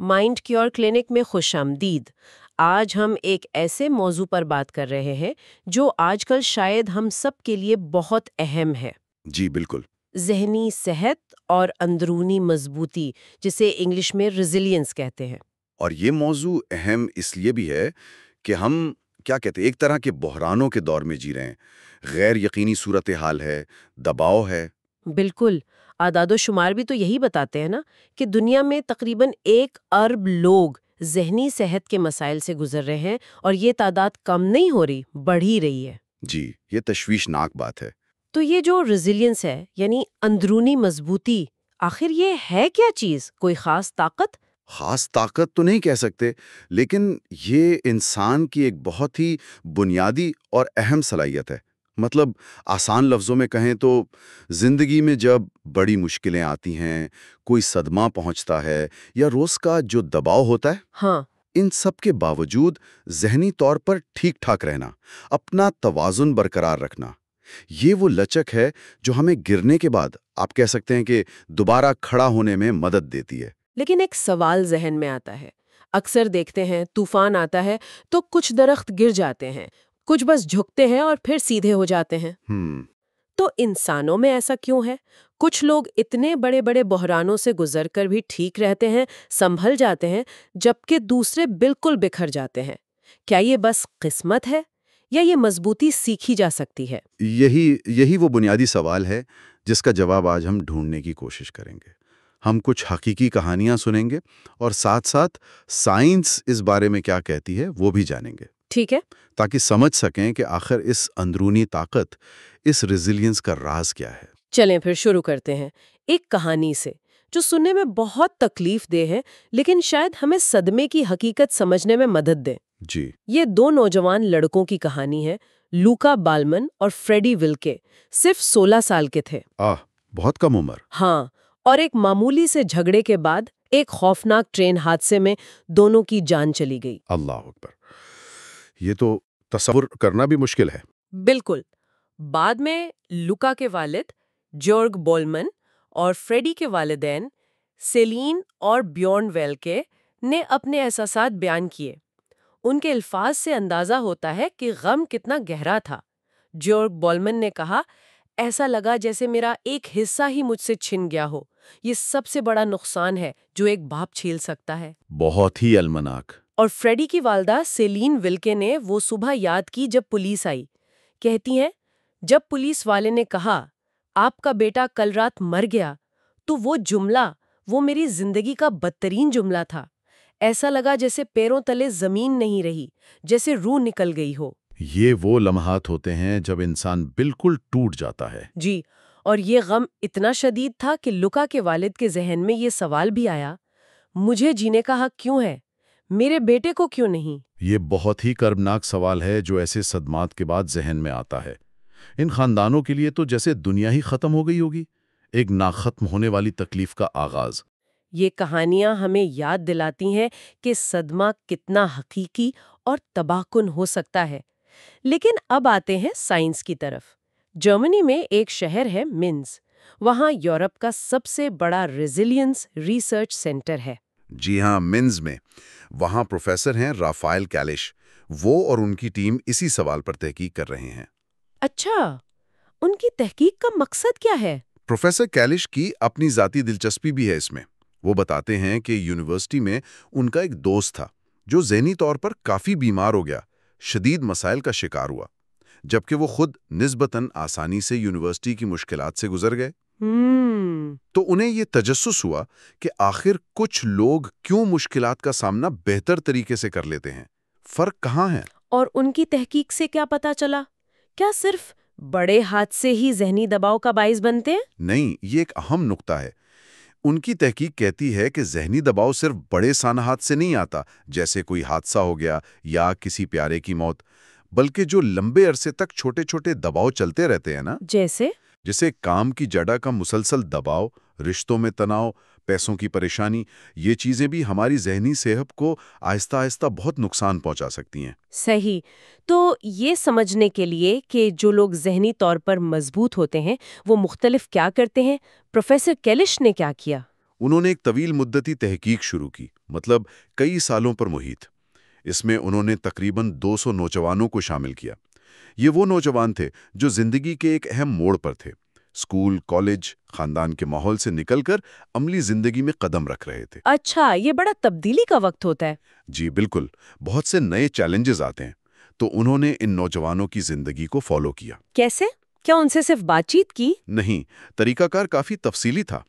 Mind cure clinic میں خوش آمدید۔ آج ہم ایک ایسے موضوع پر بات کر رہے ہیں جو آج کل شاید ہم سب کے لیے بہت اہم ہے۔ جی بالکل۔ ذہنی صحت اور اندرونی مضبوطی، جسے انگلش میں ریزیلینس کہتے ہیں۔ اور یہ موضوع اہم اس لیے بھی ہے کہ ہم کیا کہتے ہیں، ایک طرح کے بحرانوں کے دور میں جی رہے ہیں۔ غیر یقینی صورتحال ہے، دباؤ ہے۔ بالکل، اعداد و شمار بھی تو یہی بتاتے ہیں نا کہ دنیا میں تقریباً 1 ارب لوگ ذہنی صحت کے مسائل سے گزر رہے ہیں، اور یہ تعداد کم نہیں ہو رہی، بڑھ ہی رہی ہے۔ جی، یہ تشویشناک بات ہے۔ تو یہ جو ریزیلینس ہے، یعنی اندرونی مضبوطی، آخر یہ ہے کیا چیز؟ کوئی خاص طاقت؟ خاص طاقت تو نہیں کہہ سکتے، لیکن یہ انسان کی ایک بہت ہی بنیادی اور اہم صلاحیت ہے۔ مطلب آسان لفظوں میں کہیں تو زندگی میں جب بڑی مشکلیں آتی ہیں، کوئی صدمہ پہنچتا ہے یا روز کا جو دباؤ ہوتا ہے، ہاں، ان سب کے باوجود ذہنی طور پر ٹھیک ٹھاک رہنا، اپنا توازن برقرار رکھنا، یہ وہ لچک ہے جو ہمیں گرنے کے بعد آپ کہہ سکتے ہیں کہ دوبارہ کھڑا ہونے میں مدد دیتی ہے۔ لیکن ایک سوال ذہن میں آتا ہے۔ اکثر دیکھتے ہیں طوفان آتا ہے تو کچھ درخت گر جاتے ہیں، کچھ بس جھکتے ہیں اور پھر سیدھے ہو جاتے ہیں۔ تو انسانوں میں ایسا کیوں ہے؟ کچھ لوگ اتنے بڑے بڑے بحرانوں سے گزر کر بھی ٹھیک رہتے ہیں، سنبھل جاتے ہیں، جبکہ دوسرے بالکل بکھر جاتے ہیں۔ کیا یہ بس قسمت ہے یا یہ مضبوطی سیکھی جا سکتی ہے؟ یہی وہ بنیادی سوال ہے جس کا جواب آج ہم ڈھونڈنے کی کوشش کریں گے۔ ہم کچھ حقیقی کہانیاں سنیں گے اور ساتھ ساتھ سائنس اس بارے میں کیا کہتی ہے وہ بھی جانیں گے۔ ٹھیک ہے، تاکہ سمجھ سکیں کہ آخر اس اندرونی طاقت، اس ریزیلینس کا راز کیا ہے۔ چلیں پھر شروع کرتے ہیں ایک کہانی سے جو سننے میں بہت تکلیف دہ ہے، لیکن شاید ہمیں صدمے کی حقیقت سمجھنے میں مدد دے۔ جی، یہ 2 نوجوان لڑکوں کی کہانی ہے، لوکا بالمن اور فریڈی ولکے۔ صرف 16 سال کے تھے۔ بہت کم عمر۔ ہاں، اور ایک معمولی سے جھگڑے کے بعد ایک خوفناک ٹرین حادثے میں دونوں کی جان چلی گئی۔ اللہ اکبر، یہ تو تصور کرنا بھی مشکل ہے۔ بالکل۔ بعد میں لوکا کے والد جورگ بولمن اور فریڈی کے والدین سیلین اور بیورن ویلکے نے اپنے احساسات بیان کیے۔ ان کے الفاظ سے اندازہ ہوتا ہے کہ غم کتنا گہرا تھا۔ جورگ بولمن نے کہا، ایسا لگا جیسے میرا ایک حصہ ہی مجھ سے چھن گیا ہو۔ یہ سب سے بڑا نقصان ہے جو ایک باپ جھیل سکتا ہے۔ بہت ہی المناک۔ اور فریڈی کی والدہ سیلین ولکے نے وہ صبح یاد کی جب پولیس آئی۔ کہتی ہیں، جب پولیس والے نے کہا آپ کا بیٹا کل رات مر گیا، تو وہ جملہ وہ میری زندگی کا بدترین جملہ تھا۔ ایسا لگا جیسے پیروں تلے زمین نہیں رہی، جیسے روح نکل گئی ہو۔ یہ وہ لمحات ہوتے ہیں جب انسان بالکل ٹوٹ جاتا ہے۔ جی، اور یہ غم اتنا شدید تھا کہ لوکا کے والد کے ذہن میں یہ سوال بھی آیا، مجھے جینے کا حق کیوں ہے؟ میرے بیٹے کو کیوں نہیں؟ یہ بہت ہی کربناک سوال ہے جو ایسے صدمات کے بعد ذہن میں آتا ہے۔ ان خاندانوں کے لیے تو جیسے دنیا ہی ختم ہو گئی ہوگی، ایک ناختم ہونے والی تکلیف کا آغاز۔ یہ کہانیاں ہمیں یاد دلاتی ہیں کہ صدمہ کتنا حقیقی اور تباہ کن ہو سکتا ہے۔ لیکن اب آتے ہیں سائنس کی طرف۔ جرمنی میں ایک شہر ہے منز، وہاں یورپ کا سب سے بڑا ریزیلینس ریسرچ سینٹر ہے۔ جی ہاں، منز میں وہاں پروفیسر ہیں رافائل کیلش، وہ اور ان کی ٹیم اسی سوال پر تحقیق کر رہے ہیں۔ اچھا، ان کی تحقیق کا مقصد کیا ہے؟ پروفیسر کیلش کی اپنی ذاتی دلچسپی بھی ہے اس میں۔ وہ بتاتے ہیں کہ یونیورسٹی میں ان کا ایک دوست تھا جو ذہنی طور پر کافی بیمار ہو گیا، شدید مسائل کا شکار ہوا، جبکہ وہ خود نسبتاً آسانی سے یونیورسٹی کی مشکلات سے گزر گئے۔ تو انہیں یہ تجسس ہوا کہ آخر کچھ لوگ کیوں مشکلات کا سامنا بہتر طریقے سے کر لیتے ہیں، فرق کہاں ہے؟ اور ان کی تحقیق سے کیا پتا چلا؟ کیا صرف بڑے حادثے ہی ذہنی دباؤ کا باعث بنتے ہیں؟ نہیں، یہ ایک اہم نقطہ ہے۔ ان کی تحقیق کہتی ہے کہ ذہنی دباؤ صرف بڑے سانحات سے نہیں آتا، جیسے کوئی حادثہ ہو گیا یا کسی پیارے کی موت، بلکہ جو لمبے عرصے تک چھوٹے چھوٹے دباؤ چلتے رہتے ہیں نا، جیسے کام کی جڑ کا مسلسل دباؤ، رشتوں میں تناؤ، پیسوں کی پریشانی، یہ چیزیں بھی ہماری ذہنی صحت کو آہستہ آہستہ بہت نقصان پہنچا سکتی ہیں۔ صحیح۔ تو یہ سمجھنے کے لیے کہ جو لوگ ذہنی طور پر مضبوط ہوتے ہیں وہ مختلف کیا کرتے ہیں، پروفیسر کیلش نے کیا کیا؟ انہوں نے ایک طویل مدتی تحقیق شروع کی، مطلب کئی سالوں پر محیط۔ اس میں انہوں نے تقریباً 200 نوجوانوں کو شامل کیا۔ یہ وہ نوجوان تھے جو زندگی کے ایک اہم موڑ پر تھے، اسکول، کالج، خاندان کے ماحول سے نکل کر عملی زندگی میں قدم رکھ رہے تھے۔ اچھا، یہ بڑا تبدیلی کا وقت ہوتا ہے۔ جی بالکل، بہت سے نئے چیلنجز آتے ہیں، تو انہوں نے ان نوجوانوں کی زندگی کو فالو کیا۔ کیسے؟ کیا ان سے صرف بات چیت کی؟ نہیں، طریقہ کار کافی تفصیلی تھا۔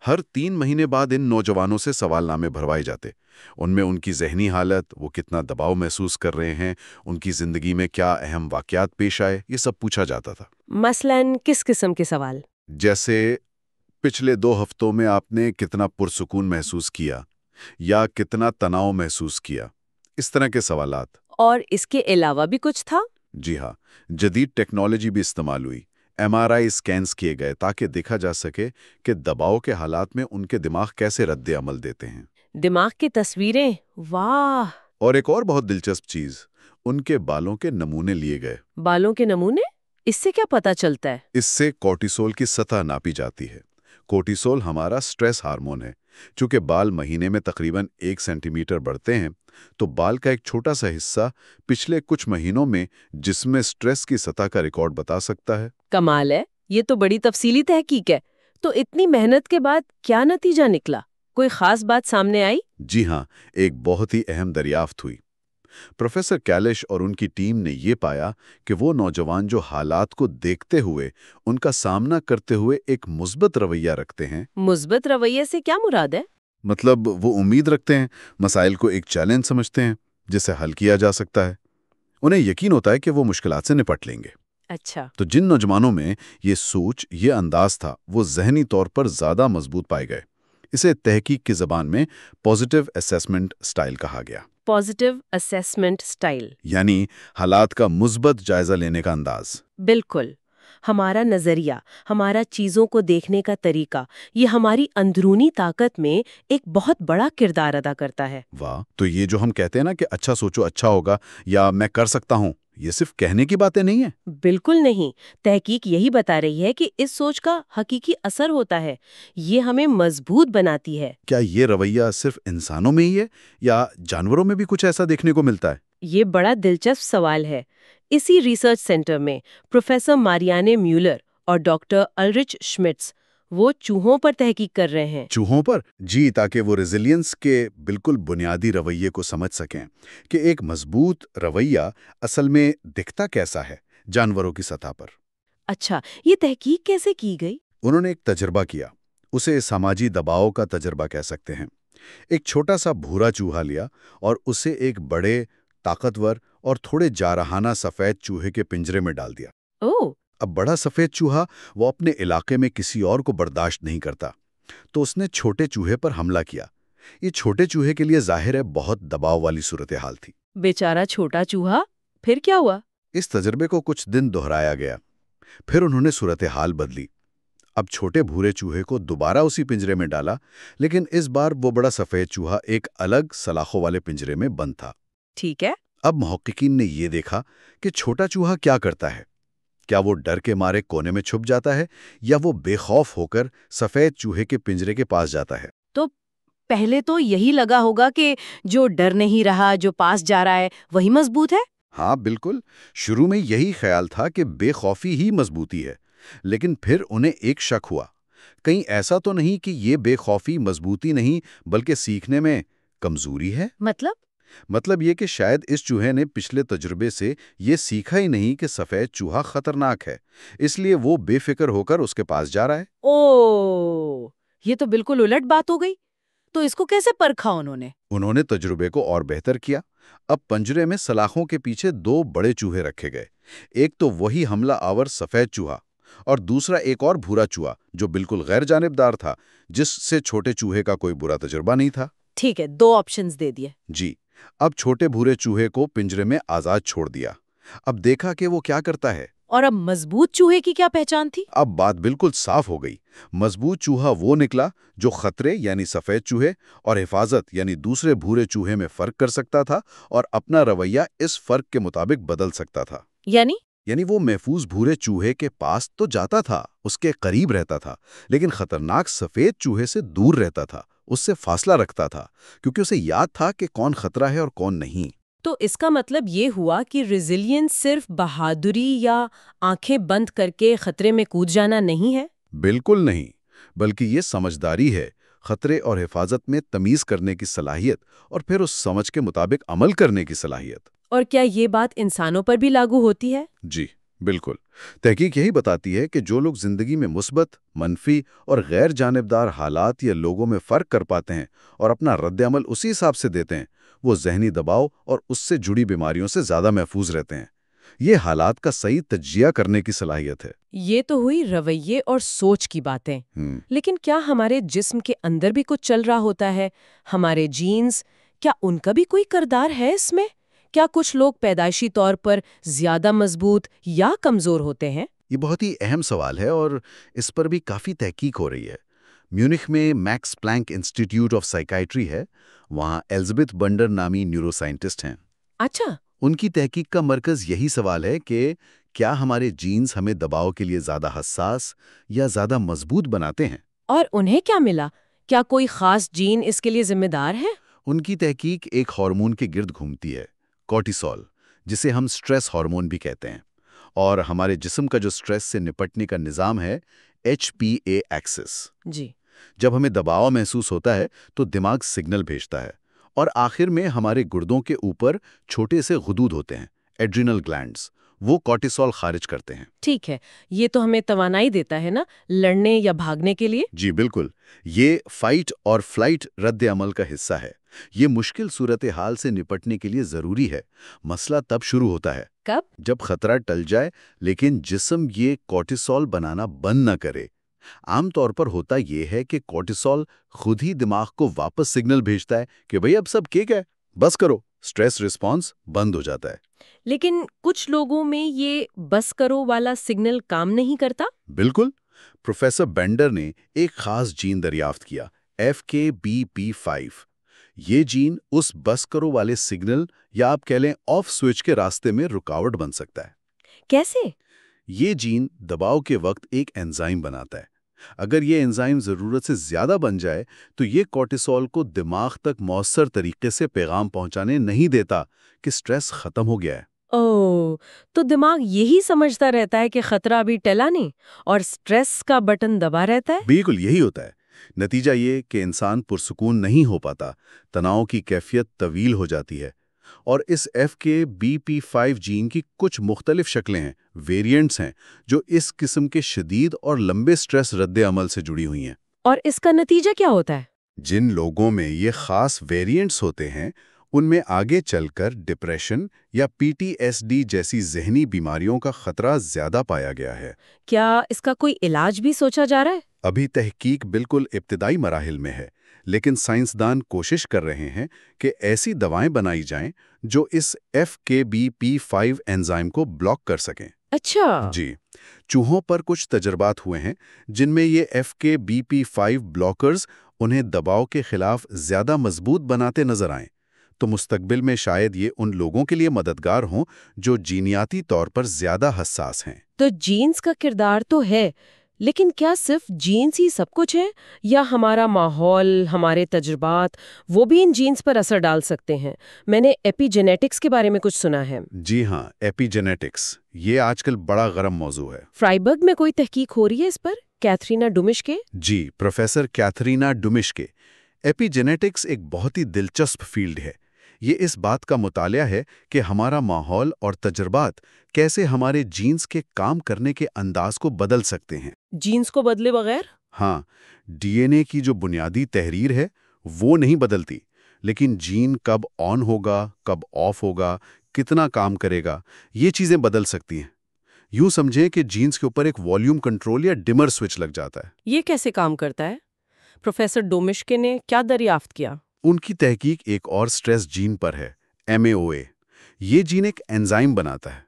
ہر 3 مہینے بعد ان نوجوانوں سے سوال نامے بھروائے جاتے۔ ان میں ان کی ذہنی حالت، وہ کتنا دباؤ محسوس کر رہے ہیں، ان کی زندگی میں کیا اہم واقعات پیش آئے، یہ سب پوچھا جاتا تھا۔ مثلاً کس قسم کے سوال؟ جیسے پچھلے 2 ہفتوں میں آپ نے کتنا پرسکون محسوس کیا یا کتنا تناؤ محسوس کیا، اس طرح کے سوالات۔ اور اس کے علاوہ بھی کچھ تھا؟ جی ہاں، جدید ٹیکنالوجی بھی استعمال ہوئی۔ MRI اسکینز کیے گئے تاکہ دیکھا جا سکے کہ دباؤ کے حالات میں ان کے دماغ کیسے رد عمل دیتے ہیں۔ دماغ کی تصویریں، واہ! اور ایک اور بہت دلچسپ چیز، ان کے بالوں کے نمونے لیے گئے۔ بالوں کے نمونے؟ اس سے کیا پتہ چلتا ہے؟ اس سے کورٹیسول کی سطح ناپی جاتی ہے۔ کورٹیسول ہمارا سٹریس ہارمون ہے۔ چونکہ بال مہینے میں تقریباً 1 سینٹی میٹر بڑھتے ہیں، تو بال کا ایک چھوٹا سا حصہ پچھلے کچھ مہینوں میں جسم میں سٹریس کی سطح کا ریکارڈ بتا سکتا ہے۔ کمال ہے، یہ تو بڑی تفصیلی تحقیق ہے۔ تو اتنی محنت کے بعد کیا نتیجہ نکلا؟ کوئی خاص بات سامنے آئی؟ جی ہاں، ایک بہت ہی اہم دریافت ہوئی۔ پروفیسر کیلش اور ان کی ٹیم نے یہ پایا کہ وہ نوجوان جو حالات کو دیکھتے ہوئے ان کا سامنا کرتے ہوئے ایک مثبت رویہ رکھتے ہیں۔ مثبت رویے سے کیا مراد ہے؟ مطلب وہ امید رکھتے ہیں، مسائل کو ایک چیلنج سمجھتے ہیں جسے حل کیا جا سکتا ہے۔ انہیں یقین ہوتا ہے کہ وہ مشکلات سے نپٹ لیں گے۔ اچھا۔ تو جن نوجوانوں میں یہ سوچ، یہ انداز تھا، وہ ذہنی طور پر زیادہ مضبوط پائے گئے۔ اسے تحقیق کی زبان میں پازیٹیو اسیسمنٹ سٹائل کہا گیا۔ پازیٹیو اسیسمنٹ سٹائل یعنی حالات کا مثبت جائزہ لینے کا انداز۔ بالکل۔ ہمارا نظریہ، ہمارا چیزوں کو دیکھنے کا طریقہ، یہ ہماری اندرونی طاقت میں ایک بہت بڑا کردار ادا کرتا ہے۔ واہ! تو یہ جو ہم کہتے ہیں نا کہ اچھا سوچو اچھا ہوگا یا میں کر سکتا ہوں، یہ صرف کہنے کی باتیں نہیں ہیں۔ بالکل نہیں، تحقیق یہی بتا رہی ہے کہ اس سوچ کا حقیقی اثر ہوتا ہے، یہ ہمیں مضبوط بناتی ہے۔ کیا یہ رویہ صرف انسانوں میں ہی ہے یا جانوروں میں بھی کچھ ایسا دیکھنے کو ملتا ہے؟ یہ بڑا دلچسپ سوال ہے۔ اسی ریسرچ سینٹر میں پروفیسر ماریانے میولر اور ڈاکٹر الرچ شمٹس وہ چوہوں پر تحقیق کر رہے ہیں۔ چوہوں پر؟ جی، تاکہ وہ ریزیلینس کے بالکل بنیادی رویے کو سمجھ سکیں کہ ایک مضبوط رویہ اصل میں دکھتا کیسا ہے جانوروں کی سطح پر۔ اچھا، یہ تحقیق کیسے کی گئی؟ انہوں نے ایک تجربہ کیا، اسے سماجی دباؤ کا تجربہ کہہ سکتے ہیں۔ ایک چھوٹا سا بھورا چوہا لیا اور اسے ایک بڑے، طاقتور اور تھوڑے جارحانہ سفید چوہے کے پنجرے میں ڈال دیا۔ اوہ! اب بڑا سفید چوہا وہ اپنے علاقے میں کسی اور کو برداشت نہیں کرتا، تو اس نے چھوٹے چوہے پر حملہ کیا۔ یہ چھوٹے چوہے کے لیے ظاہر ہے بہت دباؤ والی صورتحال تھی۔ بیچارہ چھوٹا چوہا، پھر کیا ہوا؟ اس تجربے کو کچھ دن دہرایا گیا، پھر انہوں نے صورتحال بدلی۔ اب چھوٹے بھورے چوہے کو دوبارہ اسی پنجرے میں ڈالا، لیکن اس بار وہ بڑا سفید چوہا ایک الگ سلاخوں والے پنجرے میں بند تھا۔ ٹھیک ہے۔ اب محققین نے یہ دیکھا کہ چھوٹا چوہا کیا کرتا ہے۔ کیا وہ ڈر کے مارے کونے میں چھپ جاتا ہے یا وہ بے خوف ہو کر سفید چوہے کے پنجرے کے پاس جاتا ہے؟ تو پہلے تو یہی لگا ہوگا کہ جو ڈر نہیں رہا، جو پاس جا رہا ہے، وہی مضبوط ہے۔ ہاں بالکل، شروع میں یہی خیال تھا کہ بے خوفی ہی مضبوطی ہے، لیکن پھر انہیں ایک شک ہوا، کہیں ایسا تو نہیں کہ یہ بے خوفی مضبوطی نہیں بلکہ سیکھنے میں کمزوری ہے؟ مطلب یہ کہ شاید اس چوہے نے پچھلے تجربے سے یہ سیکھا ہی نہیں کہ سفید چوہا خطرناک ہے، اس لیے وہ بے فکر ہو کر اس کے پاس جا رہا ہے۔ اوہ، یہ تو بالکل الٹ بات ہو گئی۔ تو اس کو کیسے پرکھا انہوں نے تجربے کو اور بہتر کیا۔ اب پنجرے میں سلاخوں کے پیچھے 2 بڑے چوہے رکھے گئے، ایک تو وہی حملہ آور سفید چوہا اور دوسرا ایک اور بھورا چوہا جو بالکل غیر جانبدار تھا، جس سے چھوٹے چوہے کا کوئی برا تجربہ نہیں تھا۔ ٹھیک ہے، 2 آپشنز دے دیے۔ جی، اب چھوٹے بھورے چوہے کو پنجرے میں آزاد چھوڑ دیا۔ اب دیکھا کہ وہ کیا کرتا ہے۔ اور اب مضبوط چوہے کی کیا پہچان تھی؟ اب بات بالکل صاف ہو گئی۔ مضبوط چوہا وہ نکلا جو خطرے یعنی سفید چوہے اور حفاظت یعنی دوسرے بھورے چوہے میں فرق کر سکتا تھا اور اپنا رویہ اس فرق کے مطابق بدل سکتا تھا۔ یعنی وہ محفوظ بھورے چوہے کے پاس تو جاتا تھا، اس کے قریب رہتا تھا، لیکن خطرناک سفید چوہے سے دور رہتا تھا، اس سے فاصلہ رکھتا تھا، کیونکہ اسے یاد تھا کہ کون خطرہ ہے اور کون نہیں۔ تو اس کا مطلب یہ ہوا کہ ریزیلینس صرف بہادری یا آنکھیں بند کر کے خطرے میں کود جانا نہیں ہے؟ بالکل نہیں، بلکہ یہ سمجھداری ہے، خطرے اور حفاظت میں تمیز کرنے کی صلاحیت اور پھر اس سمجھ کے مطابق عمل کرنے کی صلاحیت۔ اور کیا یہ بات انسانوں پر بھی لاگو ہوتی ہے؟ جی بالکل، تحقیق یہی بتاتی ہے کہ جو لوگ زندگی میں مثبت، منفی اور غیر جانبدار حالات یا لوگوں میں فرق کر پاتے ہیں اور اپنا رد عمل اسی حساب سے دیتے ہیں، وہ ذہنی دباؤ اور اس سے جڑی بیماریوں سے زیادہ محفوظ رہتے ہیں۔ یہ حالات کا صحیح تجزیہ کرنے کی صلاحیت ہے۔ یہ تو ہوئی رویے اور سوچ کی باتیں، لیکن کیا ہمارے جسم کے اندر بھی کچھ چل رہا ہوتا ہے؟ ہمارے جینز، کیا ان کا بھی کوئی کردار ہے اس میں؟ کیا کچھ لوگ پیدائشی طور پر زیادہ مضبوط یا کمزور ہوتے ہیں؟ یہ بہت ہی اہم سوال ہے اور اس پر بھی کافی تحقیق ہو رہی ہے۔ میونخ میں میکس پلانک انسٹیٹیوٹ آف سائیکائٹری ہے، وہاں ایلزبتھ بنڈر نامی نیورو سائنٹسٹ ہیں۔ اچھا، ان کی تحقیق کا مرکز یہی سوال ہے کہ کیا ہمارے جینز ہمیں دباؤ کے لیے زیادہ حساس یا زیادہ مضبوط بناتے ہیں؟ اور انہیں کیا ملا؟ کیا کوئی خاص جین اس کے لیے ذمہ دار ہے؟ ان کی تحقیق ایک ہارمون کے گرد گھومتی ہے، کورٹیسول، جسے ہم سٹریس ہارمون بھی کہتے ہیں، اور ہمارے جسم کا جو سٹریس سے نپٹنے کا نظام ہے، HPA ایکسس۔ جی، جب ہمیں دباؤ محسوس ہوتا ہے تو دماغ سگنل بھیجتا ہے، اور آخر میں ہمارے گردوں کے اوپر چھوٹے سے غدود ہوتے ہیں، ایڈرینل گلینڈز، وہ کورٹیسول خارج کرتے ہیں۔ ٹھیک ہے، یہ تو ہمیں توانائی دیتا ہے نا، لڑنے یا بھاگنے کے لیے؟ جی بالکل، یہ فائٹ اور فلائٹ رد عمل کا حصہ ہے۔ یہ مشکل صورتحال سے نپٹنے کے لیے ضروری ہے۔ مسئلہ تب شروع ہوتا ہے کب؟ جب خطرہ ٹل جائے لیکن جسم یہ کورٹیسول بنانا بند نہ کرے۔ عام طور پر ہوتا یہ ہے کہ کورٹیسول خود ہی دماغ کو واپس سگنل بھیجتا ہے کہ بھئی اب سب ٹھیک ہے، بس کرو، سٹریس رسپانس بند ہو جاتا ہے۔ لیکن کچھ لوگوں میں یہ بس کرو والا سگنل کام نہیں کرتا؟ بالکل، پروفیسر بینڈر نے ایک خاص جین دریافت کیا، FKBP5۔ یہ جین اس بس کرو والے سگنل یا آپ کہہ لیں آف سوئچ کے راستے میں رکاوٹ بن سکتا ہے۔ کیسے؟ یہ جین دباؤ کے وقت ایک انزائم بناتا ہے۔ اگر یہ انزائم ضرورت سے زیادہ بن جائے تو یہ کورٹیسول کو دماغ تک مؤثر طریقے سے پیغام پہنچانے نہیں دیتا کہ سٹریس ختم ہو گیا ہے۔ اوہ، تو دماغ یہی سمجھتا رہتا ہے کہ خطرہ ابھی ٹلا نہیں اور سٹریس کا بٹن دبا رہتا ہے؟ بالکل یہی ہوتا ہے۔ نتیجہ یہ کہ انسان پرسکون نہیں ہو پاتا، تناؤ کی کیفیت طویل ہو جاتی ہے، اور اس FKBP5 جین کی کچھ مختلف شکلیں ہیں، ویریئنٹس ہیں، جو اس قسم کے شدید اور لمبے سٹریس رد عمل سے جڑی ہوئی ہیں۔ اور اس کا نتیجہ کیا ہوتا ہے؟ جن لوگوں میں یہ خاص ویریئنٹس ہوتے ہیں، ان میں آگے چل کر ڈپریشن یا PTSD جیسی ذہنی بیماریوں کا خطرہ زیادہ پایا گیا ہے۔ کیا اس کا کوئی علاج بھی سوچا جا رہا ہے؟ ابھی تحقیق بالکل ابتدائی مراحل میں ہے، لیکن سائنسدان کوشش کر رہے ہیں کہ ایسی دوائیں بنائی جائیں جو اس FKBP5 انزائم کو بلاک کر سکیں۔ اچھا، جی، چوہوں پر کچھ تجربات ہوئے ہیں جن میں یہ FKBP5 بلاکرز انہیں دباؤ کے خلاف زیادہ مضبوط بناتے نظر آئیں، تو مستقبل میں شاید یہ ان لوگوں کے لیے مددگار ہوں جو جینیاتی طور پر زیادہ حساس ہیں۔ تو جینز کا کردار تو ہے، لیکن کیا صرف جینز ہی سب کچھ ہے، یا ہمارا ماحول، ہمارے تجربات، وہ بھی ان جینز پر اثر ڈال سکتے ہیں؟ میں نے ایپی جینیٹکس کے بارے میں کچھ سنا ہے۔ جی ہاں، ایپی جینیٹکس یہ آج کل بڑا گرم موضوع ہے۔ فرائیبرگ میں کوئی تحقیق ہو رہی ہے اس پر؟ کیتھرینا ڈومش کے؟ جی، پروفیسر کیتھرینا ڈومش کے۔ ایپی جینیٹکس ایک بہت ہی دلچسپ فیلڈ ہے۔ یہ اس بات کا مطالعہ ہے کہ ہمارا ماحول اور تجربات کیسے ہمارے جینز کے کام کرنے کے انداز کو بدل سکتے ہیں۔ جینز کو بدلے بغیر؟ ہاں، DNA کی جو بنیادی تحریر ہے وہ نہیں بدلتی، لیکن جین کب آن ہوگا، کب آف ہوگا، کتنا کام کرے گا، یہ چیزیں بدل سکتی ہیں۔ یوں سمجھیں کہ جینز کے اوپر ایک والیوم کنٹرول یا ڈمر سوئچ لگ جاتا ہے۔ یہ کیسے کام کرتا ہے؟ پروفیسر ڈومشکے نے کیا دریافت کیا؟ ان کی تحقیق ایک اور سٹریس جین پر ہے، MAOA۔ یہ جین ایک انزائم بناتا ہے۔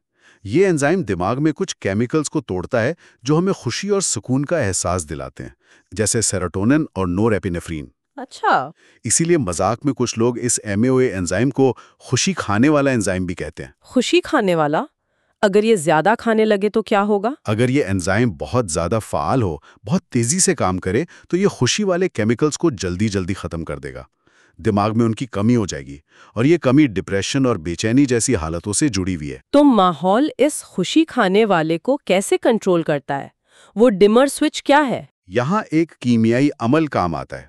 یہ انزائم دماغ میں کچھ کیمیکلز کو توڑتا ہے جو ہمیں خوشی اور سکون کا احساس دلاتے ہیں، جیسے سیروٹونن اور نور ایپینیفرین۔ اچھا، اسی لیے مذاق میں کچھ لوگ اس MAOA انزائم کو خوشی کھانے والا انزائم بھی کہتے ہیں۔ خوشی کھانے والا؟ اگر یہ زیادہ کھانے لگے تو کیا ہوگا؟ اگر یہ انزائم بہت زیادہ فعال ہو، بہت تیزی سے کام کرے، تو یہ خوشی والے کیمیکلز کو جلدی جلدی ختم کر دے گا۔ دماغ میں ان کی کمی ہو جائے گی، اور یہ کمی ڈپریشن اور بے چینی جیسی حالتوں سے جڑی ہوئی ہے۔ تو ماحول اس خوشی کھانے والے کو کیسے کنٹرول کرتا ہے؟ وہ ڈمر سوئچ کیا ہے؟ یہاں ایک کیمیائی عمل کام آتا ہے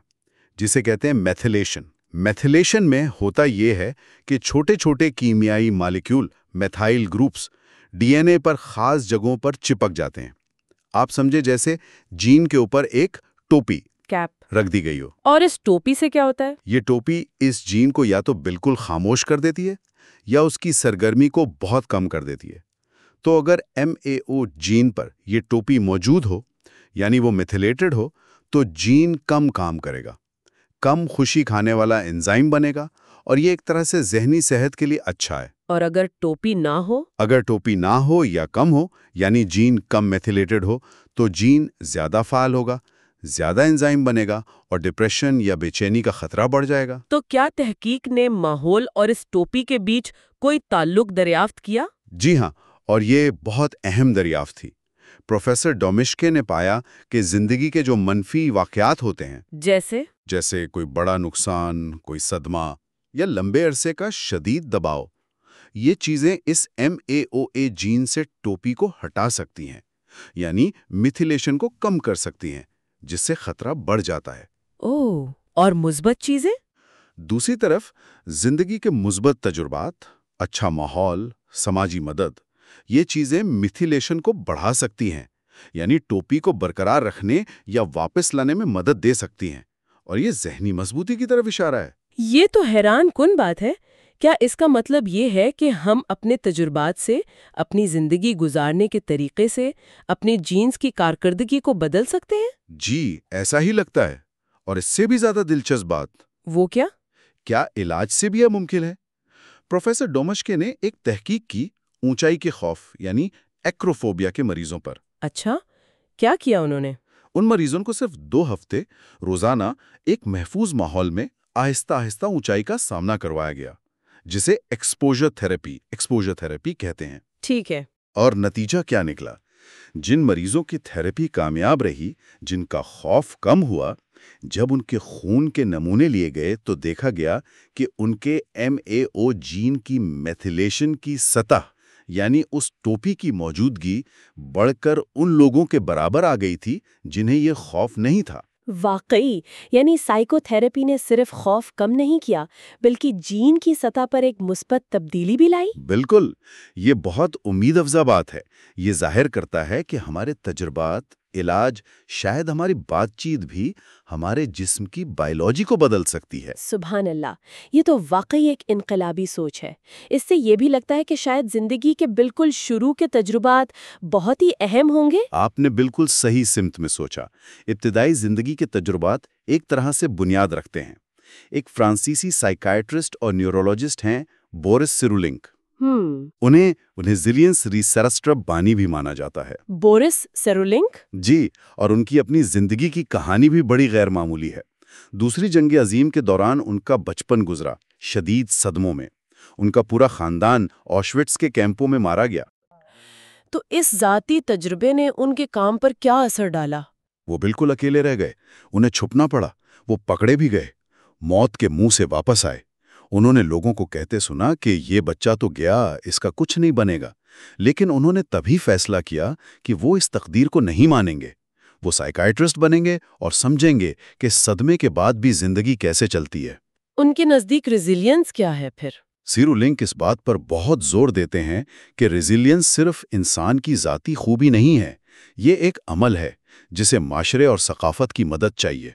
جسے کہتے ہیں میتھیلیشن۔ میتھیلیشن میں ہوتا یہ ہے کہ چھوٹے چھوٹے کیمیائی molecule methyl groups D N A پر خاص جگہوں پر چپک جاتے ہیں۔ آپ سمجھے جیسے جین کے اوپر ایک ٹوپی کیپ رکھ دی گئی ہو۔ اور اس ٹوپی سے کیا ہوتا ہے؟ یہ ٹوپی اس جین کو یا تو بالکل خاموش کر دیتی ہے یا اس کی سرگرمی کو بہت کم کر دیتی ہے۔ تو اگر MAO جین پر یہ ٹوپی موجود ہو، یعنی وہ میتھیلیٹڈ ہو، تو جین کم کام کرے گا، کم خوشی کھانے والا انزائم بنے گا، اور یہ ایک طرح سے ذہنی صحت کے لیے اچھا ہے۔ اور اگر ٹوپی نہ ہو؟ اگر ٹوپی نہ ہو یا کم ہو، یعنی جین کم میتھیلیٹڈ ہو، تو جین زیادہ فعال ہوگا، زیادہ انزائم بنے گا، اور ڈپریشن یا بے چینی کا خطرہ بڑھ جائے گا۔ تو کیا تحقیق نے ماحول اور اس ٹوپی کے بیچ کوئی تعلق دریافت کیا؟ جی ہاں، اور یہ بہت اہم دریافت تھی۔ پروفیسر ڈومشکے نے پایا کہ زندگی کے جو منفی واقعات ہوتے ہیں، جیسے کوئی بڑا نقصان، کوئی صدمہ یا لمبے عرصے کا شدید دباؤ، یہ چیزیں اس MAOA جین سے ٹوپی کو ہٹا سکتی ہیں، یعنی میتھیلیشن کو کم کر سکتی ہیں، جس سے خطرہ بڑھ جاتا ہے۔ اوہ، اور مثبت چیزیں؟ دوسری طرف زندگی کے مثبت تجربات، اچھا ماحول، سماجی مدد، یہ چیزیں میتھیلیشن کو بڑھا سکتی ہیں، یعنی ٹوپی کو برقرار رکھنے یا واپس لانے میں مدد دے سکتی ہیں، اور یہ ذہنی مضبوطی کی طرف اشارہ ہے۔ یہ تو حیران کن بات ہے۔ کیا اس کا مطلب یہ ہے کہ ہم اپنے تجربات سے، اپنی زندگی گزارنے کے طریقے سے، اپنے جینز کی کارکردگی کو بدل سکتے ہیں؟ جی، ایسا ہی لگتا ہے، اور اس سے بھی زیادہ دلچسپ بات، وہ کیا؟ کیا علاج سے بھی یہ ممکن ہے؟ پروفیسر ڈومشکے نے ایک تحقیق کی اونچائی کے خوف یعنی ایکروفوبیا کے مریضوں پر۔ اچھا، کیا کیا انہوں نے؟ ان مریضوں کو صرف 2 ہفتے روزانہ ایک محفوظ ماحول میں آہستہ آہستہ اونچائی کا سامنا کروایا گیا، جسے ایکسپوژر تھراپی کہتے ہیں۔ ٹھیک ہے۔ اور نتیجہ کیا نکلا؟ جن مریضوں کی تھراپی کامیاب رہی، جن کا خوف کم ہوا، جب ان کے خون کے نمونے لیے گئے تو دیکھا گیا کہ ان کے MAO جین کی میتھیلیشن کی سطح، یعنی اس ٹوپی کی موجودگی، بڑھ کر ان لوگوں کے برابر آ گئی تھی جنہیں یہ خوف نہیں تھا۔ واقعی، یعنی سائیکو تھراپی نے صرف خوف کم نہیں کیا بلکہ جین کی سطح پر ایک مثبت تبدیلی بھی لائی؟ بالکل، یہ بہت امید افزا بات ہے۔ یہ ظاہر کرتا ہے کہ ہمارے تجربات، علاج، شاید ہماری بات چیت بھی ہمارے جسم کی بائیولوجی کو بدل سکتی ہے۔ سبحان اللہ، یہ تو واقعی ایک انقلابی سوچ ہے۔ اس سے یہ بھی لگتا ہے کہ شاید زندگی کے بالکل شروع کے تجربات بہت ہی اہم ہوں گے۔ آپ نے بالکل صحیح سمت میں سوچا۔ ابتدائی زندگی کے تجربات ایک طرح سے بنیاد رکھتے ہیں۔ ایک فرانسیسی سائیکائٹرسٹ اور نیورولوجسٹ ہیں بورس سیرولنک۔ انہیں ریزیلینس ریسرچ بانی بھی مانا جاتا ہے۔ بورس سیرولنک؟ جی، اور ان کی اپنی زندگی کی کہانی بھی بڑی غیر معمولی ہے۔ دوسری جنگ عظیم کے دوران ان کا بچپن گزرا شدید صدموں میں۔ ان کا پورا خاندان آشوٹس کے کیمپوں میں مارا گیا۔ تو اس ذاتی تجربے نے ان کے کام پر کیا اثر ڈالا؟ وہ بالکل اکیلے رہ گئے، انہیں چھپنا پڑا، وہ پکڑے بھی گئے، موت کے منہ سے واپس آئے۔ انہوں نے لوگوں کو کہتے سنا کہ یہ بچہ تو گیا، اس کا کچھ نہیں بنے گا، لیکن انہوں نے تبھی فیصلہ کیا کہ وہ اس تقدیر کو نہیں مانیں گے۔ وہ سائیکائٹرسٹ بنیں گے اور سمجھیں گے کہ صدمے کے بعد بھی زندگی کیسے چلتی ہے۔ ان کے نزدیک ریزیلینس کیا ہے پھر؟ سیرولنک اس بات پر بہت زور دیتے ہیں کہ ریزیلینس صرف انسان کی ذاتی خوبی نہیں ہے، یہ ایک عمل ہے جسے معاشرے اور ثقافت کی مدد چاہیے۔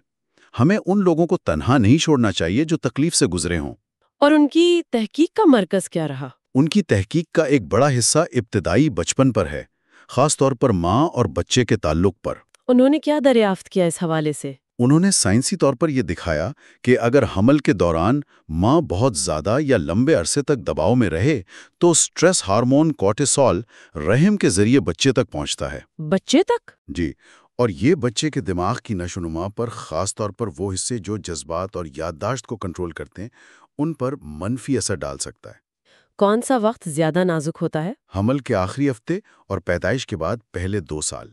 ہمیں ان لوگوں کو تنہا نہیں چھوڑنا چاہیے جو تکلیف سے گزرے ہوں۔ اور ان کی تحقیق کا مرکز کیا رہا؟ ان کی تحقیق کا ایک بڑا حصہ ابتدائی بچپن پر ہے، خاص طور پر ماں اور بچے کے تعلق پر۔ انہوں نے کیا دریافت کیا اس حوالے سے؟ انہوں نے سائنسی طور پر یہ دکھایا کہ اگر حمل کے دوران ماں بہت زیادہ یا لمبے عرصے تک دباؤ میں رہے تو سٹریس ہارمون کورٹیسول رحم کے ذریعے بچے تک پہنچتا ہے۔ بچے تک؟ جی، اور یہ بچے کے دماغ کی نشوونما پر، خاص طور پر وہ حصے جو جذبات اور یادداشت کو کنٹرول کرتے ہیں، ان پر منفی اثر ڈال سکتا ہے۔ کون سا وقت زیادہ نازک ہوتا ہے؟ حمل کے آخری ہفتے اور پیدائش کے بعد پہلے 2 سال،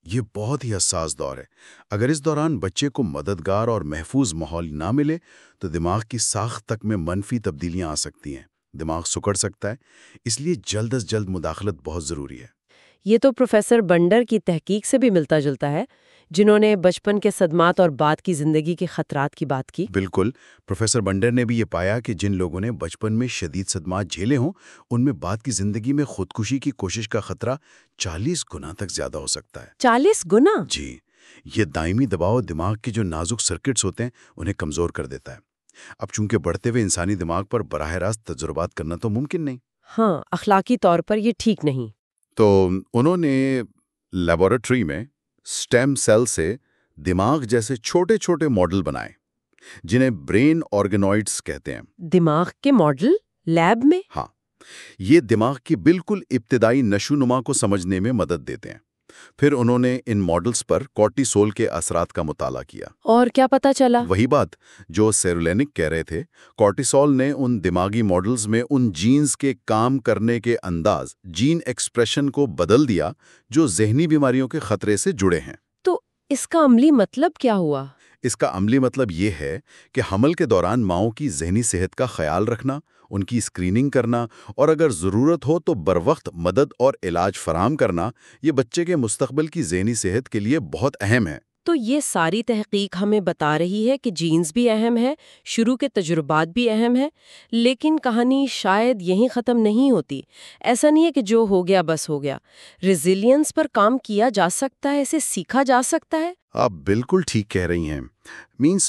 یہ بہت ہی حساس دور ہے۔ اگر اس دوران بچے کو مددگار اور محفوظ ماحول نہ ملے تو دماغ کی ساخت تک میں منفی تبدیلیاں آ سکتی ہیں، دماغ سکڑ سکتا ہے، اس لیے جلد از جلد مداخلت بہت ضروری ہے۔ یہ تو پروفیسر بنڈر کی تحقیق سے بھی ملتا جلتا ہے، جنہوں نے بچپن کے صدمات اور بعد کی زندگی کے خطرات کی بات کی۔ بالکل، پروفیسر بنڈر نے بھی یہ پایا کہ جن لوگوں نے بچپن میں شدید صدمات جھیلے ہوں، ان میں بعد کی زندگی میں خودکشی کی کوشش کا خطرہ 40 گنا تک زیادہ ہو سکتا ہے۔ 40 گنا؟ جی، یہ دائمی دباؤ دماغ کے جو نازک سرکٹس ہوتے ہیں انہیں کمزور کر دیتا ہے۔ اب چونکہ بڑھتے ہوئے انسانی دماغ پر براہ راست تجربات کرنا تو ممکن نہیں، ہاں، اخلاقی طور پر یہ ٹھیک نہیں۔ تو انہوں نے لیبارٹری میں سٹیم سیل سے دماغ جیسے چھوٹے چھوٹے ماڈل بنائے جنہیں برین آرگنوائڈز کہتے ہیں۔ دماغ کے ماڈل لیب میں؟ ہاں، یہ دماغ کی بالکل ابتدائی نشو و نما کو سمجھنے میں مدد دیتے ہیں۔ پھر انہوں نے ان ماڈلز پر کورٹیسول کے اثرات کا مطالعہ کیا۔ اور کیا پتا چلا؟ وہی بات جو سیرولینک کہہ رہے تھے، کورٹیسول نے ان دماغی ماڈلز میں ان جینز کے کام کرنے کے انداز، جین ایکسپریشن کو بدل دیا جو ذہنی بیماریوں کے خطرے سے جڑے ہیں۔ تو اس کا عملی مطلب کیا ہوا؟ اس کا عملی مطلب یہ ہے کہ حمل کے دوران ماؤں کی ذہنی صحت کا خیال رکھنا، ان کی اسکریننگ کرنا اور اگر ضرورت ہو تو بروقت مدد اور علاج فراہم کرنا، یہ بچے کے مستقبل کی ذہنی صحت کے لیے بہت اہم ہے۔ تو یہ ساری تحقیق ہمیں بتا رہی ہے کہ جینز بھی اہم ہے، شروع کے تجربات بھی اہم ہیں، لیکن کہانی شاید یہیں ختم نہیں ہوتی۔ ایسا نہیں ہے کہ جو ہو گیا بس ہو گیا۔ ریزیلینس پر کام کیا جا سکتا ہے، اسے سیکھا جا سکتا ہے۔ آپ بالکل ٹھیک کہہ رہی ہیں۔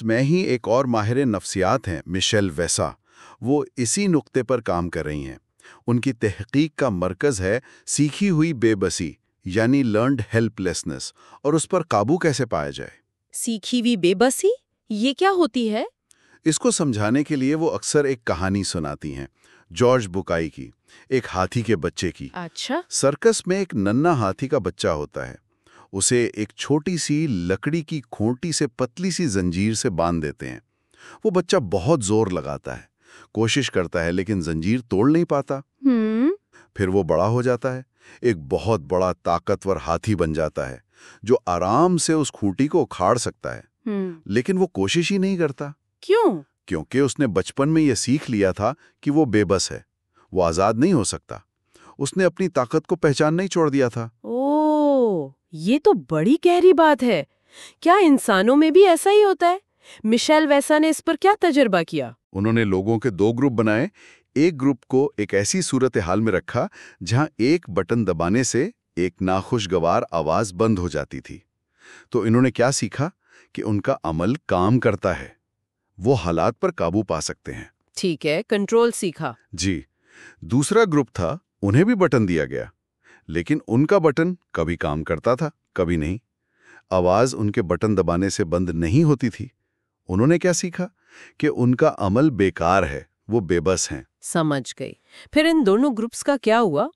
میں ہی ایک اور ماہر نفسیات ہیں مشیل ویسا، وہ اسی نقطے پر کام کر رہی ہیں۔ ان کی تحقیق کا مرکز ہے سیکھی ہوئی بے بسی، یعنی لرنڈ ہیلپ لیسنس، اور اس پر قابو کیسے پایا جائے۔ سیکھی ہوئی بے بسی یہ کیا ہوتی ہے؟ اس کو سمجھانے کے لیے وہ اکثر ایک کہانی سناتی ہیں، جارج بکائی کی، ایک ہاتھی کے بچے کی۔ اچھا۔ سرکس میں ایک ننھا ہاتھی کا بچہ ہوتا ہے، اسے ایک چھوٹی سی لکڑی کی کھونٹی سے پتلی سی زنجیر سے باندھ دیتے ہیں۔ وہ بچہ بہت زور لگاتا ہے، کوشش کرتا ہے لیکن زنجیر توڑ نہیں پاتا۔ پھر وہ بڑا ہو جاتا ہے، ایک بہت بڑا طاقتور ہاتھی بن جاتا ہے جو آرام سے اس کھونٹی کو اکھاڑ سکتا ہے، لیکن وہ کوشش ہی نہیں کرتا۔ کیوں؟ کیونکہ اس نے بچپن میں یہ سیکھ لیا تھا کہ وہ بے بس ہے، وہ آزاد نہیں ہو سکتا۔ اس نے اپنی طاقت کو پہچاننا ہی چھوڑ دیا تھا۔ یہ تو بڑی گہری بات ہے۔ کیا انسانوں میں بھی ایسا ہی ہوتا ہے؟ مشیل ویسا نے اس پر کیا تجربہ کیا؟ انہوں نے لوگوں کے 2 گروپ بنائے۔ ایک گروپ کو ایک ایسی صورتحال میں رکھا جہاں ایک بٹن دبانے سے ایک ناخوشگوار آواز بند ہو جاتی تھی۔ تو انہوں نے کیا سیکھا کہ ان کا عمل کام کرتا ہے، وہ حالات پر قابو پا سکتے ہیں۔ ٹھیک ہے، کنٹرول سیکھا۔ جی۔ دوسرا گروپ تھا، انہیں بھی بٹن دیا گیا، لیکن ان کا بٹن کبھی کام کرتا تھا، کبھی نہیں۔ آواز ان کے بٹن دبانے سے بند نہیں ہوتی تھی۔ انہوں نے کیا سیکھا کہ ان کا عمل بیکار ہے، وہ بے بس ہیں۔ سمجھ گئی۔ پھر ان دونوں گروپس کا کیا ہوا؟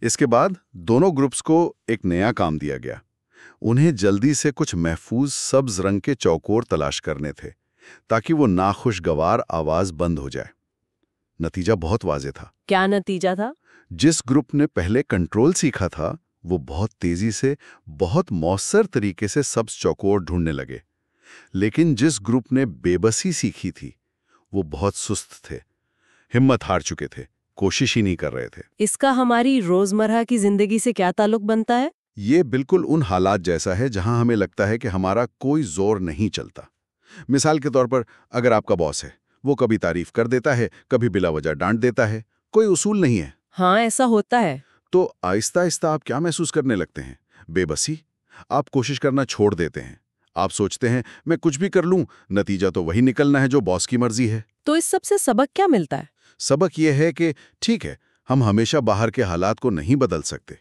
اس کے بعد دونوں گروپس کو ایک نیا کام دیا گیا۔ انہیں جلدی سے کچھ محفوظ سبز رنگ کے چوکور تلاش کرنے تھے تاکہ وہ ناخوشگوار آواز بند ہو جائے۔ نتیجہ بہت واضح تھا۔ کیا نتیجہ تھا؟ جس گروپ نے پہلے کنٹرول سیکھا تھا وہ بہت تیزی سے، بہت مؤثر طریقے سے سبز چوکور ڈھونڈنے لگے، لیکن جس گروپ نے بے بسی سیکھی تھی وہ بہت سست تھے، ہمت ہار چکے تھے، کوشش ہی نہیں کر رہے تھے۔ اس کا ہماری روزمرہ کی زندگی سے کیا تعلق بنتا ہے؟ یہ بالکل ان حالات جیسا ہے جہاں ہمیں لگتا ہے کہ ہمارا کوئی زور نہیں چلتا۔ مثال کے طور پر، اگر آپ کا باس ہے، وہ کبھی تعریف کر دیتا ہے، کبھی بلا وجہ ڈانٹ دیتا ہے، کوئی اصول نہیں ہے۔ ہاں، ایسا ہوتا ہے۔ تو آہستہ آہستہ آپ کیا محسوس کرنے لگتے ہیں؟ بے بسی۔ آپ کوشش کرنا چھوڑ دیتے ہیں۔ آپ سوچتے ہیں میں کچھ بھی کر لوں، نتیجہ تو وہی نکلنا ہے جو باس کی مرضی ہے۔ تو اس سب سے سبق کیا ملتا ہے؟ سبق یہ ہے کہ ٹھیک ہے، ہم ہمیشہ باہر کے حالات کو نہیں بدل سکتے،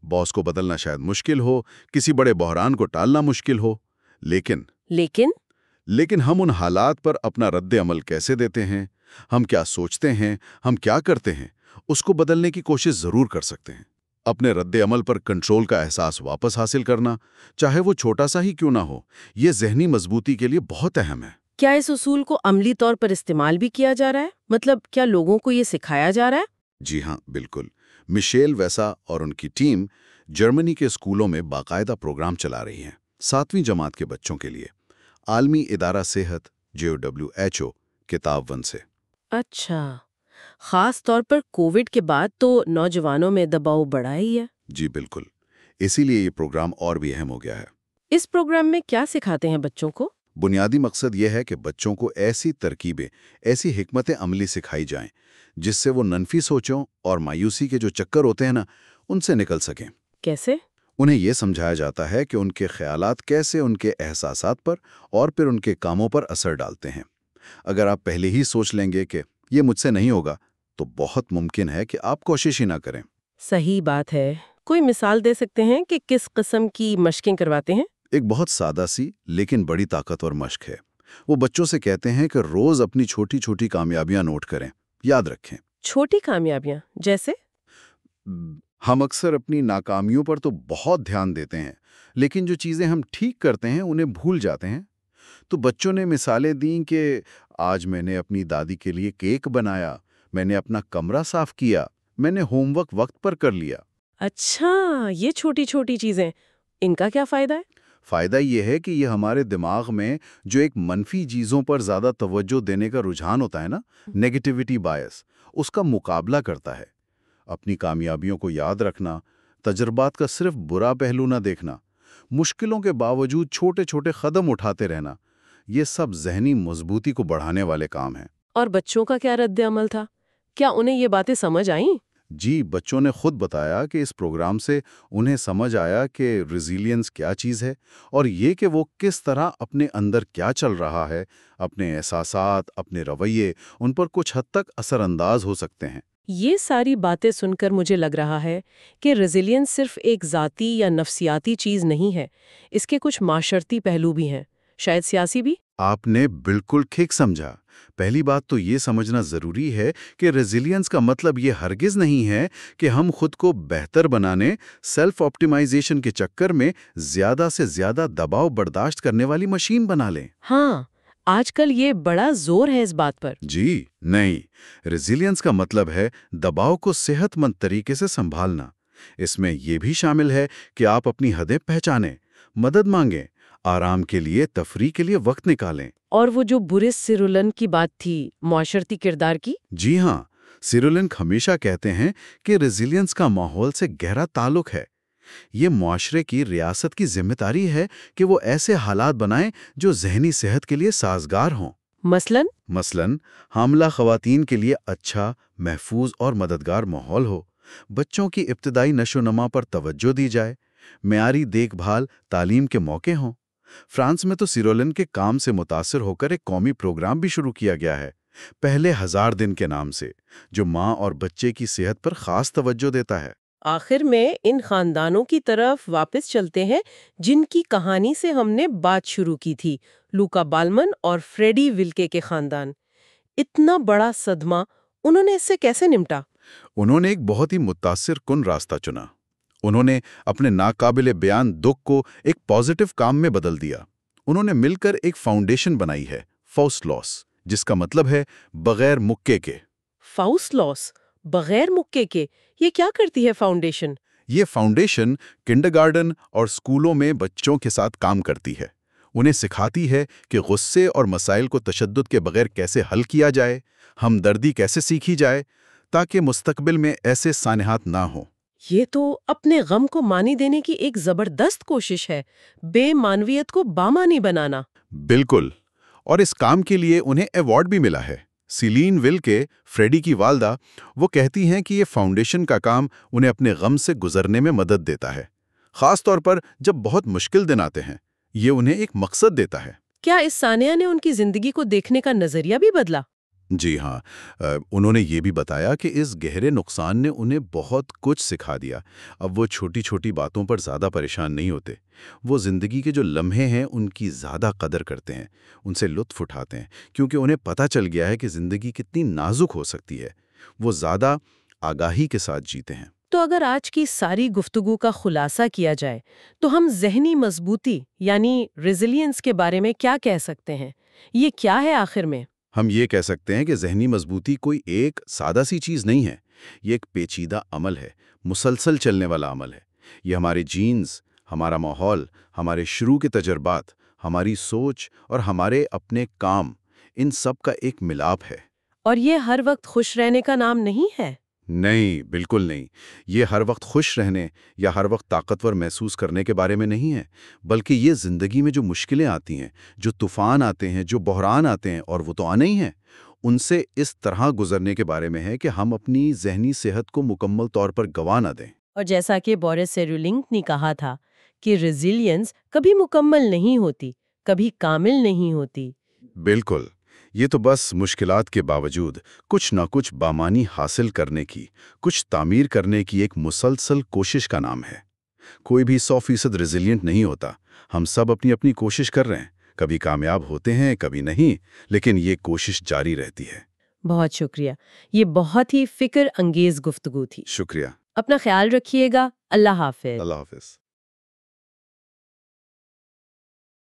باس کو بدلنا شاید مشکل ہو، کسی بڑے بحران کو ٹالنا مشکل ہو، لیکن ہم ان حالات پر اپنا رد عمل کیسے دیتے ہیں، ہم کیا سوچتے ہیں، ہم کیا کرتے ہیں، اس کو بدلنے کی کوشش ضرور کر سکتے ہیں۔ اپنے رد عمل پر کنٹرول کا احساس واپس حاصل کرنا، چاہے وہ چھوٹا سا ہی کیوں نہ ہو، یہ ذہنی مضبوطی کے لیے بہت اہم ہے۔ کیا اس اصول کو عملی طور پر استعمال بھی کیا جا رہا ہے؟ مطلب کیا لوگوں کو یہ سکھایا جا رہا ہے؟ جی ہاں، بالکل۔ مشیل ویسا اور ان کی ٹیم جرمنی کے اسکولوں میں باقاعدہ پروگرام چلا رہی ہیں، 7ویں جماعت کے بچوں کے لیے، عالمی ادارہ صحت WHO کے تعاون سے۔ اچھا، خاص طور پر کووڈ کے بعد تو نوجوانوں میں دباؤ بڑھا ہی ہے۔ جی بالکل، اسی لیے یہ پروگرام اور بھی اہم ہو گیا ہے۔ اس پروگرام میں کیا سکھاتے ہیں بچوں کو؟ بنیادی مقصد یہ ہے کہ بچوں کو ایسی ترکیبیں، ایسی حکمت عملی سکھائی جائیں جس سے وہ منفی سوچوں اور مایوسی کے جو چکر ہوتے ہیں نا، ان سے نکل سکیں۔ کیسے؟ انہیں یہ سمجھایا جاتا ہے کہ ان کے خیالات کیسے ان کے احساسات پر اور پھر ان کے کاموں پر اثر ڈالتے ہیں۔ اگر آپ پہلے ہی سوچ لیں گے کہ یہ مجھ سے نہیں ہوگا، تو بہت ممکن ہے کہ آپ کوشش ہی نہ کریں۔ صحیح بات ہے۔ کوئی مثال دے سکتے ہیں کہ کس قسم کی مشقیں کرواتے ہیں؟ ایک بہت سادہ سی لیکن بڑی طاقتور مشق ہے۔ وہ بچوں سے کہتے ہیں کہ روز اپنی چھوٹی چھوٹی کامیابیاں نوٹ کریں، یاد رکھیں۔ چھوٹی کامیابیاں جیسے؟ ہم اکثر اپنی ناکامیوں پر تو بہت دھیان دیتے ہیں، لیکن جو چیزیں ہم ٹھیک کرتے ہیں انہیں بھول جاتے ہیں۔ تو بچوں نے مثالیں دیں کہ آج میں نے اپنی دادی کے لیے کیک بنایا، میں نے اپنا کمرہ صاف کیا، میں نے ہوم ورک وقت پر کر لیا۔ اچھا، یہ چھوٹی چھوٹی چیزیں، ان کا کیا فائدہ ہے؟ فائدہ یہ ہے کہ یہ ہمارے دماغ میں جو ایک منفی چیزوں پر زیادہ توجہ دینے کا رجحان ہوتا ہے نا، نیگیٹیوٹی بائس، اس کا مقابلہ کرتا ہے۔ اپنی کامیابیوں کو یاد رکھنا، تجربات کا صرف برا پہلو نہ دیکھنا، مشکلوں کے باوجود چھوٹے چھوٹے قدم اٹھاتے رہنا، یہ سب ذہنی مضبوطی کو بڑھانے والے کام ہیں۔ اور بچوں کا کیا رد عمل تھا؟ کیا انہیں یہ باتیں سمجھ آئیں؟ جی، بچوں نے خود بتایا کہ اس پروگرام سے انہیں سمجھ آیا کہ ریزیلینس کیا چیز ہے، اور یہ کہ وہ کس طرح اپنے اندر کیا چل رہا ہے، اپنے احساسات، اپنے رویے، ان پر کچھ حد تک اثر انداز ہو سکتے ہیں۔ یہ ساری باتیں سن کر مجھے لگ رہا ہے کہ ریزیلینس صرف ایک ذاتی یا نفسیاتی چیز نہیں ہے، اس کے کچھ معاشرتی پہلو بھی ہیں، شاید سیاسی بھی۔ آپ نے بالکل ٹھیک سمجھا۔ پہلی بات تو یہ سمجھنا ضروری ہے کہ ریزیلینس کا مطلب یہ ہرگز نہیں ہے کہ ہم خود کو بہتر بنانے، سیلف آپٹیمائزیشن کے چکر میں زیادہ سے زیادہ دباؤ برداشت کرنے والی مشین بنا لیں۔ ہاں، آج کل یہ بڑا زور ہے اس بات پر۔ جی نہیں، ریزیلینس کا مطلب ہے دباؤ کو صحت مند طریقے سے سنبھالنا۔ اس میں یہ بھی شامل ہے کہ آپ اپنی حدیں پہچانیں، مدد مانگیں، آرام کے لیے، تفریح کے لیے وقت نکالیں۔ اور وہ جو بورس سیرولن کی بات تھی، معاشرتی کردار کی؟ جی ہاں، سیرولنک ہمیشہ کہتے ہیں کہ ریزیلینس کا ماحول سے گہرا تعلق ہے۔ یہ معاشرے کی، ریاست کی ذمہ داری ہے کہ وہ ایسے حالات بنائیں جو ذہنی صحت کے لیے سازگار ہوں۔ مثلاً حاملہ خواتین کے لیے اچھا، محفوظ اور مددگار ماحول ہو، بچوں کی ابتدائی نشو و نما پر توجہ دی جائے، معیاری دیکھ بھال، تعلیم کے موقع ہوں۔ فرانس میں تو سیرولن کے کام سے متاثر ہو کر ایک قومی پروگرام بھی شروع کیا گیا ہے، پہلے 1000 دن کے نام سے، جو ماں اور بچے کی صحت پر خاص توجہ دیتا ہے۔ آخر میں ان خاندانوں کی طرف واپس چلتے ہیں جن کی کہانی سے ہم نے بات شروع کی تھی، لوکا بالمن اور فریڈی ولکے کے خاندان۔ اتنا بڑا صدمہ، انہوں نے اس سے کیسے نمٹا؟ انہوں نے ایک بہت ہی متاثر کن راستہ چنا۔ انہوں نے اپنے ناقابل بیان دکھ کو ایک پازیٹو کام میں بدل دیا۔ انہوں نے مل کر ایک فاؤنڈیشن بنائی ہے، فاؤس لاس، جس کا مطلب ہے بغیر مکے کے۔ فاؤس لاس، بغیر مکے کے، یہ کیا کرتی ہے فاؤنڈیشن؟ یہ فاؤنڈیشن کنڈرگارٹن اور اسکولوں میں بچوں کے ساتھ کام کرتی ہے۔ انہیں سکھاتی ہے کہ غصے اور مسائل کو تشدد کے بغیر کیسے حل کیا جائے، ہمدردی کیسے سیکھی جائے، تاکہ مستقبل میں ایسے سانحات نہ ہوں۔ یہ تو اپنے غم کو معنی دینے کی ایک زبردست کوشش ہے، بے معنویت کو بامعنی بنانا۔ بالکل، اور اس کام کے لیے انہیں ایوارڈ بھی ملا ہے۔ سیلین ولکے، فریڈی کی والدہ، وہ کہتی ہیں کہ یہ فاؤنڈیشن کا کام انہیں اپنے غم سے گزرنے میں مدد دیتا ہے، خاص طور پر جب بہت مشکل دن آتے ہیں۔ یہ انہیں ایک مقصد دیتا ہے۔ کیا اس سانحہ نے ان کی زندگی کو دیکھنے کا نظریہ بھی بدلا؟ جی ہاں، انہوں نے یہ بھی بتایا کہ اس گہرے نقصان نے انہیں بہت کچھ سکھا دیا۔ اب وہ چھوٹی چھوٹی باتوں پر زیادہ پریشان نہیں ہوتے۔ وہ زندگی کے جو لمحے ہیں ان کی زیادہ قدر کرتے ہیں، ان سے لطف اٹھاتے ہیں، کیونکہ انہیں پتہ چل گیا ہے کہ زندگی کتنی نازک ہو سکتی ہے۔ وہ زیادہ آگاہی کے ساتھ جیتے ہیں۔ تو اگر آج کی ساری گفتگو کا خلاصہ کیا جائے تو ہم ذہنی مضبوطی یعنی ریزیلینس کے بارے میں کیا کہہ سکتے ہیں؟ یہ کیا ہے آخر میں؟ ہم یہ کہہ سکتے ہیں کہ ذہنی مضبوطی کوئی ایک سادہ سی چیز نہیں ہے، یہ ایک پیچیدہ عمل ہے، مسلسل چلنے والا عمل ہے۔ یہ ہمارے جینز، ہمارا ماحول، ہمارے شروع کے تجربات، ہماری سوچ اور ہمارے اپنے کام، ان سب کا ایک ملاپ ہے۔ اور یہ ہر وقت خوش رہنے کا نام نہیں ہے۔ نہیں، بالکل نہیں۔ یہ ہر وقت خوش رہنے یا ہر وقت طاقتور محسوس کرنے کے بارے میں نہیں ہے، بلکہ یہ زندگی میں جو مشکلیں آتی ہیں، جو طوفان آتے ہیں، جو بحران آتے ہیں، اور وہ تو آنے ہی ہیں، ان سے اس طرح گزرنے کے بارے میں ہے کہ ہم اپنی ذہنی صحت کو مکمل طور پر گنوا نہ دیں۔ اور جیسا کہ بورس سیرولنک نے کہا تھا کہ ریزیلینس کبھی مکمل نہیں ہوتی، کبھی کامل نہیں ہوتی۔ بالکل، یہ تو بس مشکلات کے باوجود کچھ نہ کچھ بامانی حاصل کرنے کی، کچھ تعمیر کرنے کی ایک مسلسل کوشش کا نام ہے۔ کوئی بھی 100% ریزیلینٹ نہیں ہوتا، ہم سب اپنی اپنی کوشش کر رہے ہیں، کبھی کامیاب ہوتے ہیں، کبھی نہیں، لیکن یہ کوشش جاری رہتی ہے۔ بہت شکریہ، یہ بہت ہی فکر انگیز گفتگو تھی۔ شکریہ۔ اپنا خیال رکھیے گا۔ اللہ حافظ۔ اللہ حافظ۔